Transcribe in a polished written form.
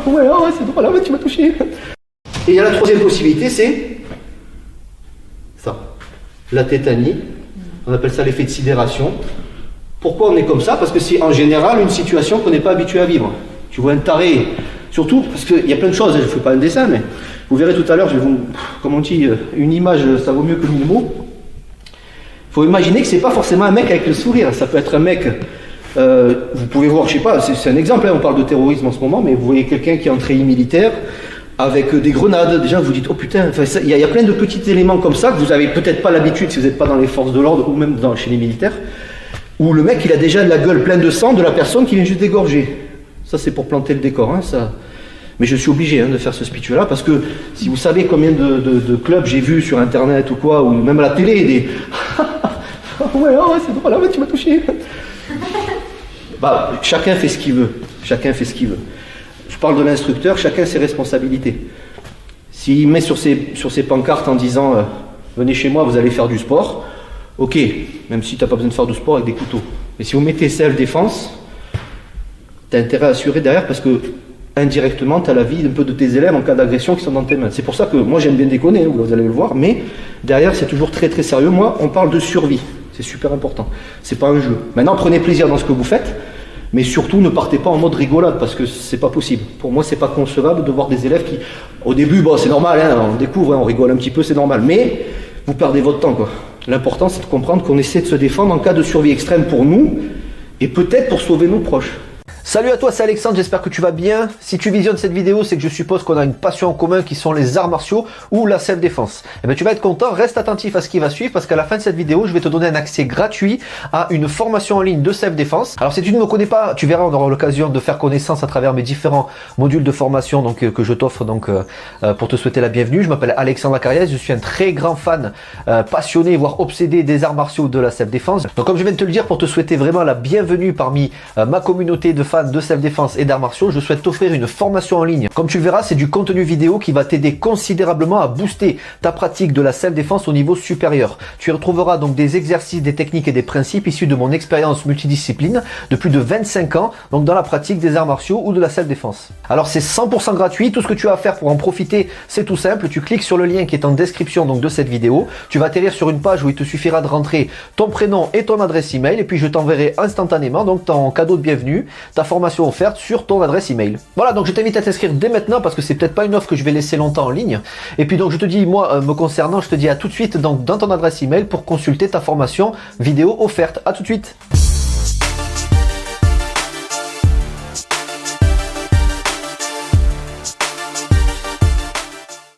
ouais, c'est drôle, ouais, tu m'as touché. Et il y a la troisième possibilité, c'est ça, la tétanie. On appelle ça l'effet de sidération. Pourquoi on est comme ça? Parce que c'est en général une situation qu'on n'est pas habitué à vivre. Tu vois un taré, surtout parce qu'il y a plein de choses, je ne fais pas un dessin, mais vous verrez tout à l'heure, je vais vous, comme on dit, une image, ça vaut mieux que 1000 mots. Il faut imaginer que ce n'est pas forcément un mec avec le sourire, ça peut être un mec, vous pouvez voir, je ne sais pas, c'est un exemple, hein, on parle de terrorisme en ce moment, mais vous voyez quelqu'un qui est en treillis militaire, avec des grenades, déjà vous dites, oh putain, il y a plein de petits éléments comme ça, que vous n'avez peut-être pas l'habitude si vous n'êtes pas dans les forces de l'ordre, ou même chez les militaires, où le mec il a déjà la gueule pleine de sang de la personne qui vient juste d'égorger. Ça c'est pour planter le décor, hein, ça. Mais je suis obligé de faire ce speech là, parce que si vous savez combien de clubs j'ai vu sur internet ou quoi, ou même à la télé, des ouais, c'est drôle, ouais, tu m'as touché. Bah, chacun fait ce qu'il veut, chacun fait ce qu'il veut. Je parle de l'instructeur, chacun ses responsabilités. S'il met sur ses pancartes en disant venez chez moi, vous allez faire du sport, ok, même si tu n'as pas besoin de faire du sport avec des couteaux. Mais si vous mettez self-défense, tu as intérêt à assurer derrière, parce que indirectement, tu as la vie un peu de tes élèves en cas d'agression qui sont dans tes mains. C'est pour ça que moi j'aime bien déconner, vous allez le voir, mais derrière c'est toujours très très sérieux. Moi, on parle de survie, c'est super important. C'est pas un jeu. Maintenant, prenez plaisir dans ce que vous faites, mais surtout ne partez pas en mode rigolade, parce que c'est pas possible. Pour moi, c'est pas concevable de voir des élèves qui, au début, bon, c'est normal, hein, on découvre, hein, on rigole un petit peu, c'est normal, mais vous perdez votre temps, quoi. L'important, c'est de comprendre qu'on essaie de se défendre en cas de survie extrême pour nous, et peut-être pour sauver nos proches. Salut à toi, c'est Alexandre, j'espère que tu vas bien. Si tu visionnes cette vidéo, c'est que je suppose qu'on a une passion en commun qui sont les arts martiaux ou la self-défense. Eh bien, tu vas être content, reste attentif à ce qui va suivre, parce qu'à la fin de cette vidéo, je vais te donner un accès gratuit à une formation en ligne de self-défense. Alors si tu ne me connais pas, tu verras, on aura l'occasion de faire connaissance à travers mes différents modules de formation donc, que je t'offre pour te souhaiter la bienvenue. Je m'appelle Alexandre Acariès, je suis un très grand fan, passionné, voire obsédé des arts martiaux de la self-défense. Donc comme je viens de te le dire, pour te souhaiter vraiment la bienvenue parmi ma communauté de fans de self-défense et d'arts martiaux, je souhaite t'offrir une formation en ligne. Comme tu le verras, c'est du contenu vidéo qui va t'aider considérablement à booster ta pratique de la self-défense au niveau supérieur. Tu y retrouveras donc des exercices, des techniques et des principes issus de mon expérience multidiscipline de plus de 25 ans, donc dans la pratique des arts martiaux ou de la self-défense. Alors c'est 100% gratuit, tout ce que tu as à faire pour en profiter, c'est tout simple, tu cliques sur le lien qui est en description donc de cette vidéo, tu vas atterrir sur une page où il te suffira de rentrer ton prénom et ton adresse email, et puis je t'enverrai instantanément donc ton cadeau de bienvenue, ta formation offerte sur ton adresse email. Voilà, donc je t'invite à t'inscrire dès maintenant, parce que c'est peut-être pas une offre que je vais laisser longtemps en ligne. Et puis donc je te dis, moi me concernant, je te dis à tout de suite donc dans ton adresse email pour consulter ta formation vidéo offerte. À tout de suite.